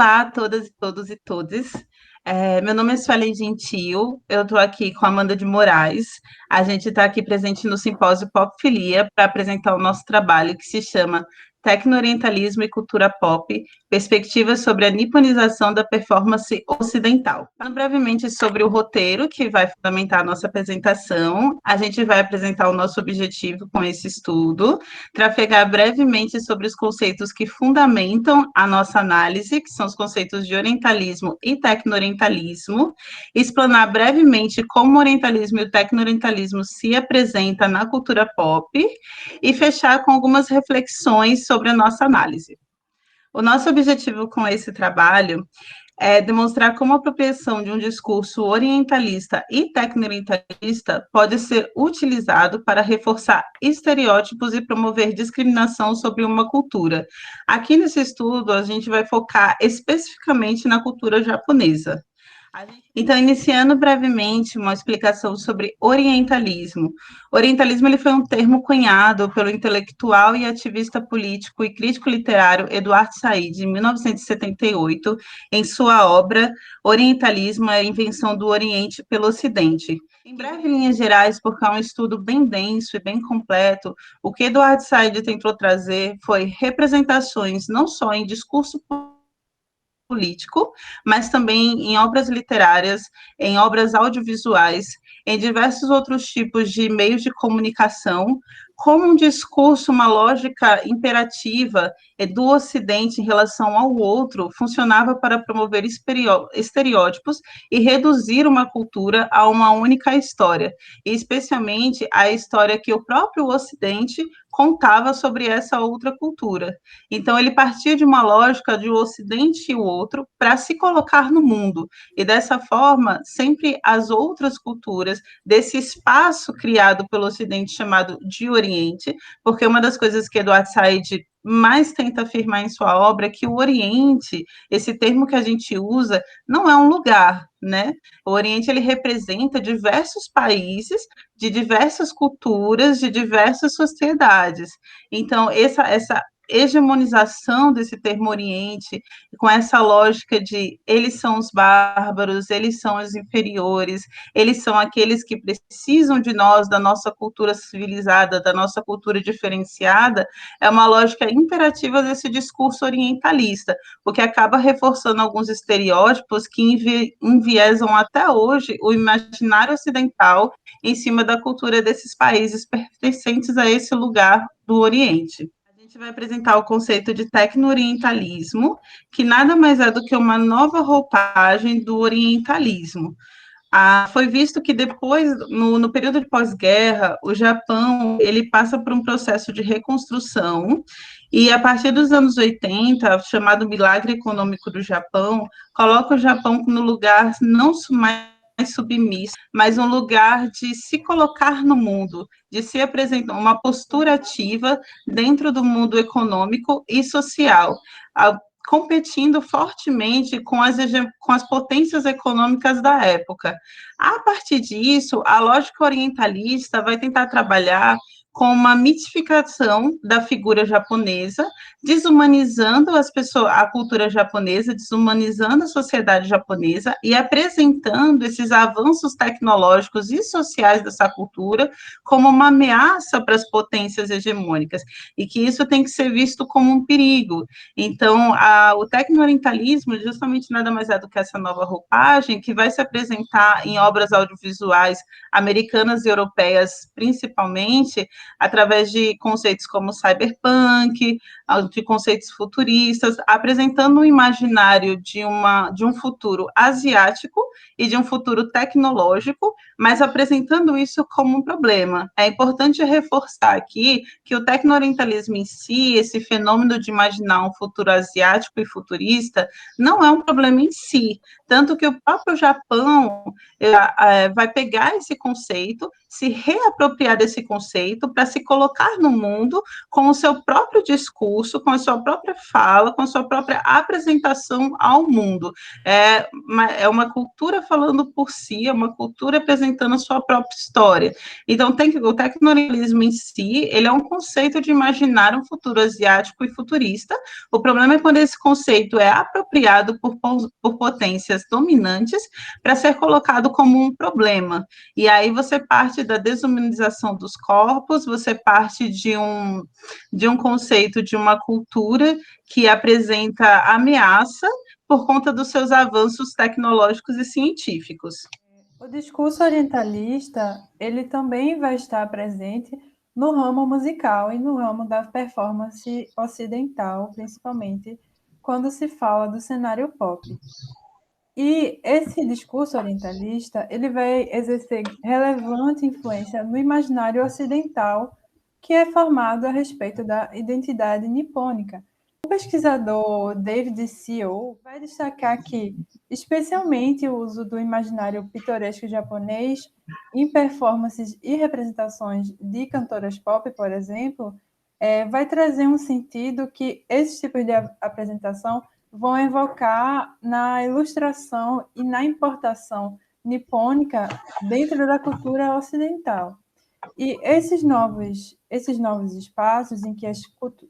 Olá a todas e todos e todes. Meu nome é Suelen Gentil, eu estou aqui com a Amanda de Moraes. A gente está aqui presente no simpósio Popfilia para apresentar o nosso trabalho que se chama Tecno-Orientalismo e Cultura Pop, perspectivas sobre a niponização da performance ocidental. Falando brevemente sobre o roteiro que vai fundamentar a nossa apresentação, a gente vai apresentar o nosso objetivo com esse estudo, trafegar brevemente sobre os conceitos que fundamentam a nossa análise, que são os conceitos de orientalismo e tecno-orientalismo, explanar brevemente como o orientalismo e o tecno-orientalismo se apresenta na cultura pop e fechar com algumas reflexões sobre a nossa análise. O nosso objetivo com esse trabalho é demonstrar como a apropriação de um discurso orientalista e tecno-orientalista pode ser utilizado para reforçar estereótipos e promover discriminação sobre uma cultura. Aqui nesse estudo, a gente vai focar especificamente na cultura japonesa. Então, iniciando brevemente uma explicação sobre orientalismo. Orientalismo ele foi um termo cunhado pelo intelectual e ativista político e crítico literário Eduardo Said, em 1978, em sua obra Orientalismo, a Invenção do Oriente pelo Ocidente. Em breve linhas gerais, porque é um estudo bem denso e bem completo, o que Eduardo Said tentou trazer foi representações não só em discurso político, mas também em obras literárias, em obras audiovisuais, em diversos outros tipos de meios de comunicação, como um discurso, uma lógica imperativa do Ocidente em relação ao outro, funcionava para promover estereótipos e reduzir uma cultura a uma única história, e especialmente a história que o próprio Ocidente contava sobre essa outra cultura. Então, ele partia de uma lógica de o Ocidente e o outro para se colocar no mundo, e dessa forma, sempre as outras culturas, desse espaço criado pelo Ocidente chamado de Oriente, porque uma das coisas que Eduardo Said mais tenta afirmar em sua obra é que o Oriente, esse termo que a gente usa, não é um lugar, né? O Oriente, ele representa diversos países, de diversas culturas, de diversas sociedades. Então, essa hegemonização desse termo Oriente, com essa lógica de eles são os bárbaros, eles são os inferiores, eles são aqueles que precisam de nós, da nossa cultura civilizada, da nossa cultura diferenciada, é uma lógica imperativa desse discurso orientalista, porque acaba reforçando alguns estereótipos que enviesam até hoje o imaginário ocidental em cima da cultura desses países pertencentes a esse lugar do Oriente. A gente vai apresentar o conceito de tecno-orientalismo, que nada mais é do que uma nova roupagem do orientalismo. Foi visto que depois, no período de pós-guerra, o Japão ele passa por um processo de reconstrução, e a partir dos anos 80, chamado Milagre Econômico do Japão, coloca o Japão no lugar não mais submisso, mas um lugar de se colocar no mundo, de se apresentar uma postura ativa dentro do mundo econômico e social, competindo fortemente com as potências econômicas da época. A partir disso, a lógica orientalista vai tentar trabalhar com uma mitificação da figura japonesa, desumanizando a cultura japonesa, desumanizando a sociedade japonesa e apresentando esses avanços tecnológicos e sociais dessa cultura como uma ameaça para as potências hegemônicas, e que isso tem que ser visto como um perigo. Então, o tecno-orientalismo justamente nada mais é do que essa nova roupagem que vai se apresentar em obras audiovisuais americanas e europeias, principalmente, através de conceitos como cyberpunk, de conceitos futuristas, apresentando um imaginário de um futuro asiático e de um futuro tecnológico, mas apresentando isso como um problema. É importante reforçar aqui que o tecno-orientalismo em si, esse fenômeno de imaginar um futuro asiático e futurista, não é um problema em si. Tanto que o próprio Japão vai pegar esse conceito, se reapropriar desse conceito para se colocar no mundo com o seu próprio discurso, com a sua própria fala, com a sua própria apresentação ao mundo. É uma cultura falando por si, é uma cultura apresentando a sua própria história. Então, o tecnorealismo em si, ele é um conceito de imaginar um futuro asiático e futurista. O problema é quando esse conceito é apropriado por potências dominantes para ser colocado como um problema. E aí você parte da desumanização dos corpos, você parte de um conceito de uma cultura que apresenta ameaça por conta dos seus avanços tecnológicos e científicos. O discurso orientalista, ele também vai estar presente no ramo musical e no ramo da performance ocidental, principalmente quando se fala do cenário pop. E esse discurso orientalista, ele vai exercer relevante influência no imaginário ocidental, que é formado a respeito da identidade nipônica. O pesquisador David Seo vai destacar que, especialmente o uso do imaginário pitoresco japonês em performances e representações de cantoras pop, por exemplo, vai trazer um sentido que esses tipos de apresentação vão evocar na ilustração e na importação nipônica dentro da cultura ocidental. E esses novos espaços em que as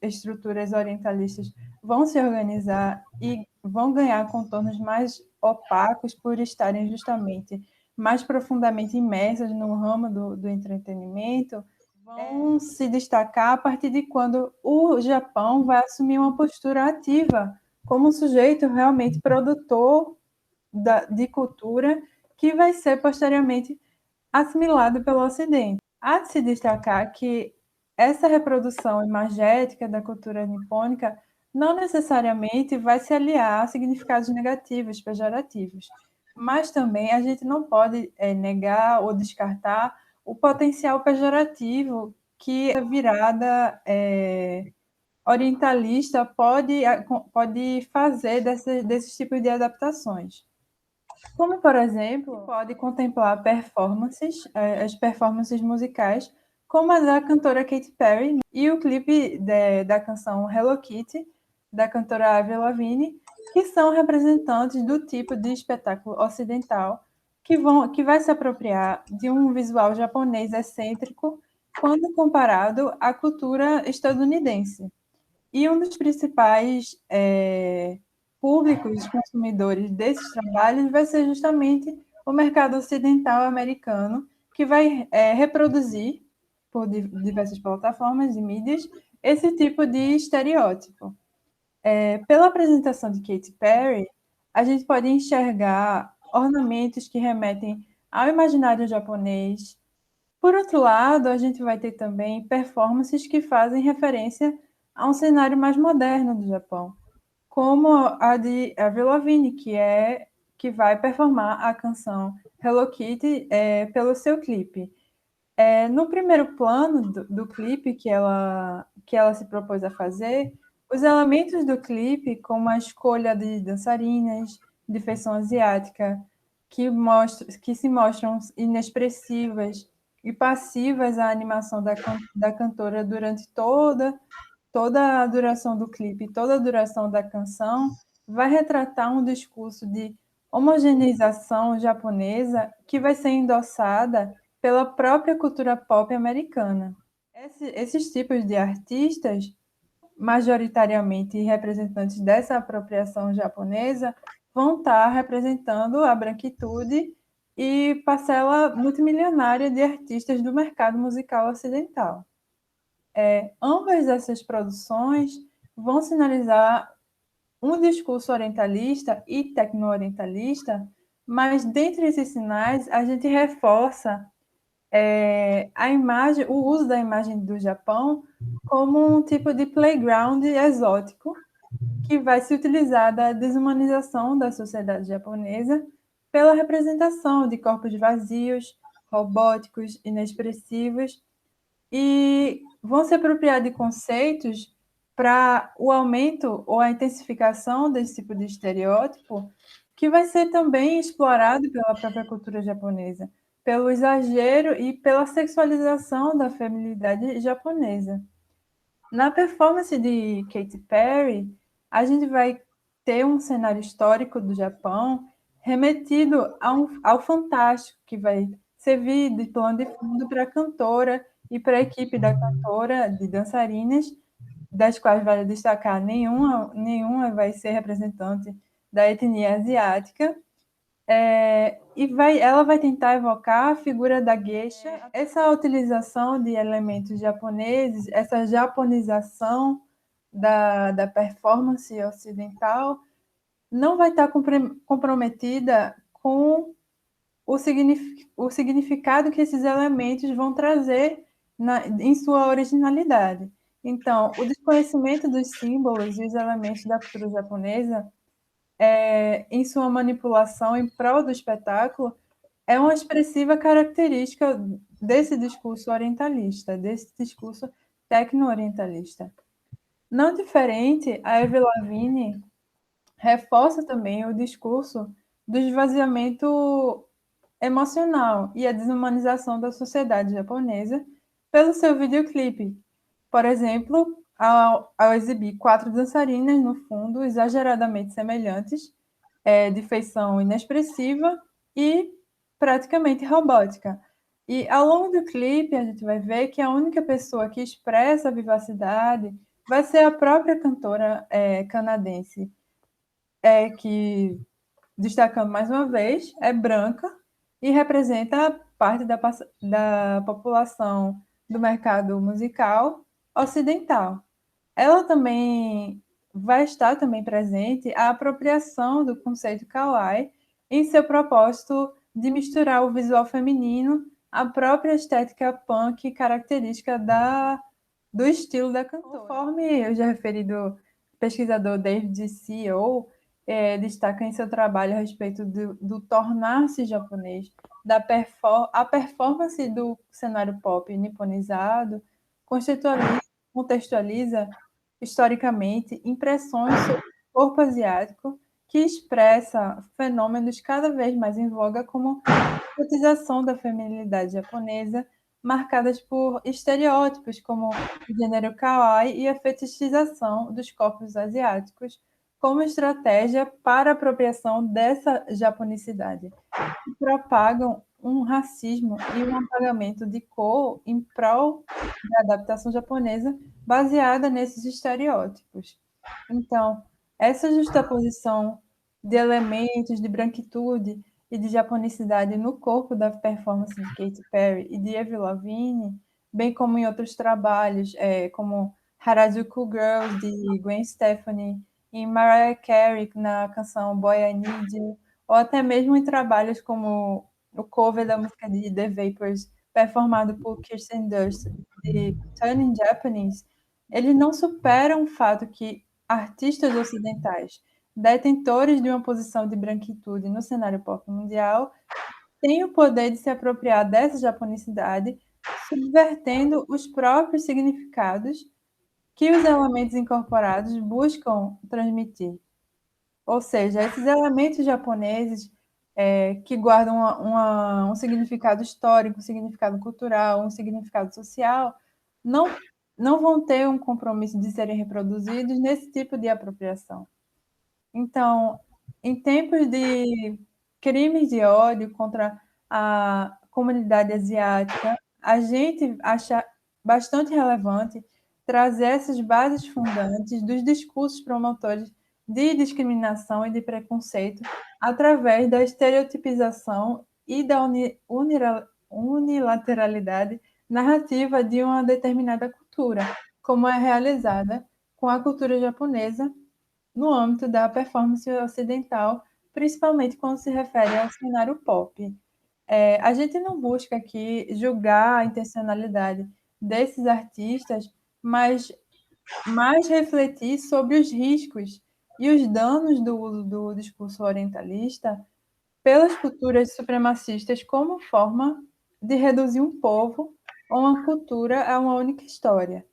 estruturas orientalistas vão se organizar e vão ganhar contornos mais opacos por estarem justamente mais profundamente imersas no ramo do entretenimento, vão se destacar a partir de quando o Japão vai assumir uma postura ativa como um sujeito realmente produtor de cultura que vai ser posteriormente assimilado pelo Ocidente. Há de se destacar que essa reprodução imagética da cultura nipônica não necessariamente vai se aliar a significados negativos, pejorativos, mas também a gente não pode negar ou descartar o potencial pejorativo que a virada orientalista pode fazer desses tipos de adaptações. Como, por exemplo, pode contemplar performances, as performances musicais, como a da cantora Katy Perry e o clipe da canção Hello Kitty, da cantora Avril Lavigne, que são representantes do tipo de espetáculo ocidental que vai se apropriar de um visual japonês excêntrico quando comparado à cultura estadunidense. E um dos principais públicos consumidores desses trabalhos vai ser justamente o mercado ocidental americano, que vai reproduzir, por diversas plataformas e mídias, esse tipo de estereótipo. Pela apresentação de Katy Perry, a gente pode enxergar ornamentos que remetem ao imaginário japonês. Por outro lado, a gente vai ter também performances que fazem referência a um cenário mais moderno do Japão, como a de Avril Lavigne, que vai performar a canção Hello Kitty pelo seu clipe. No primeiro plano do clipe que ela se propôs a fazer, os elementos do clipe, como a escolha de dançarinas de feição asiática, que se mostram inexpressivas e passivas à animação da cantora durante toda a duração do clipe, toda a duração da canção, vai retratar um discurso de homogeneização japonesa que vai ser endossada pela própria cultura pop americana. Esses tipos de artistas, majoritariamente representantes dessa apropriação japonesa, vão estar representando a branquitude e parcela multimilionária de artistas do mercado musical ocidental. Ambas essas produções vão sinalizar um discurso orientalista e tecno-orientalista, mas dentre esses sinais a gente reforça a imagem, o uso da imagem do Japão como um tipo de playground exótico que vai se utilizar da desumanização da sociedade japonesa pela representação de corpos vazios, robóticos, inexpressivos, e vão se apropriar de conceitos para o aumento ou a intensificação desse tipo de estereótipo, que vai ser também explorado pela própria cultura japonesa, pelo exagero e pela sexualização da feminilidade japonesa. Na performance de Katy Perry, a gente vai ter um cenário histórico do Japão remetido ao fantástico, que vai servir de plano de fundo para a cantora e para a equipe da cantora, de dançarinas, das quais vale destacar nenhuma vai ser representante da etnia asiática, ela vai tentar evocar a figura da geisha. Essa utilização de elementos japoneses, essa japonização da performance ocidental, não vai estar comprometida com o significado que esses elementos vão trazer em sua originalidade. Então, o desconhecimento dos símbolos e os elementos da cultura japonesa, em sua manipulação em prol do espetáculo, é uma expressiva característica desse discurso orientalista, desse discurso tecno-orientalista. Não diferente, a Avril Lavigne reforça também o discurso do esvaziamento emocional e a desumanização da sociedade japonesa pelo seu videoclipe. Por exemplo, ao exibir 4 dançarinas no fundo exageradamente semelhantes, de feição inexpressiva e praticamente robótica. E ao longo do clipe, a gente vai ver que a única pessoa que expressa a vivacidade vai ser a própria cantora canadense, que, destacando mais uma vez, é branca e representa parte da população do mercado musical ocidental. Ela também vai estar também presente a apropriação do conceito kawaii em seu propósito de misturar o visual feminino à própria estética punk característica do estilo da cantora. Conforme eu já referi do pesquisador David C.O., destaca em seu trabalho a respeito do tornar-se japonês, a performance do cenário pop niponizado contextualiza historicamente impressões sobre o corpo asiático que expressa fenômenos cada vez mais em voga como a erotização da feminilidade japonesa, marcadas por estereótipos como o gênero kawaii e a fetichização dos corpos asiáticos como estratégia para a apropriação dessa japonicidade, que propagam um racismo e um apagamento de cor em prol da adaptação japonesa baseada nesses estereótipos. Então, essa justaposição de elementos de branquitude e de japonicidade no corpo da performance de Katy Perry e de Avril Lavigne, bem como em outros trabalhos, como Harajuku Girls, de Gwen Stefani, e Mariah Carey na canção Boy I Need You, ou até mesmo em trabalhos como o cover da música de The Vapors, performado por Kirsten Dunst, de Turning Japanese, eles não superam o fato que artistas ocidentais, detentores de uma posição de branquitude no cenário pop mundial, têm o poder de se apropriar dessa japonicidade, subvertendo os próprios significados que os elementos incorporados buscam transmitir. Ou seja, esses elementos japoneses que guardam um significado histórico, um significado cultural, um significado social, não, não vão ter um compromisso de serem reproduzidos nesse tipo de apropriação. Então, em tempos de crimes de ódio contra a comunidade asiática, a gente acha bastante relevante trazer essas bases fundantes dos discursos promotores de discriminação e de preconceito através da estereotipização e da unilateralidade narrativa de uma determinada cultura, como é realizada com a cultura japonesa no âmbito da performance ocidental, principalmente quando se refere ao cenário pop. A gente não busca aqui julgar a intencionalidade desses artistas, mas mais refletir sobre os riscos e os danos do uso do discurso orientalista pelas culturas supremacistas como forma de reduzir um povo ou uma cultura a uma única história.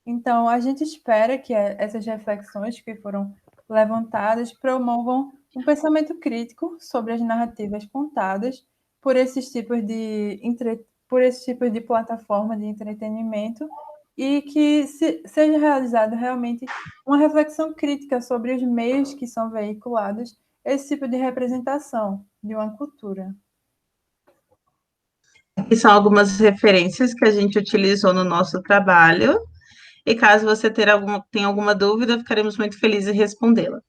Então, a gente espera que essas reflexões que foram levantadas promovam um pensamento crítico sobre as narrativas contadas por por esses tipos de plataforma de entretenimento e que seja realizada realmente uma reflexão crítica sobre os meios que são veiculados esse tipo de representação de uma cultura. Aqui são algumas referências que a gente utilizou no nosso trabalho, e caso você tenha alguma dúvida, ficaremos muito felizes em respondê-la.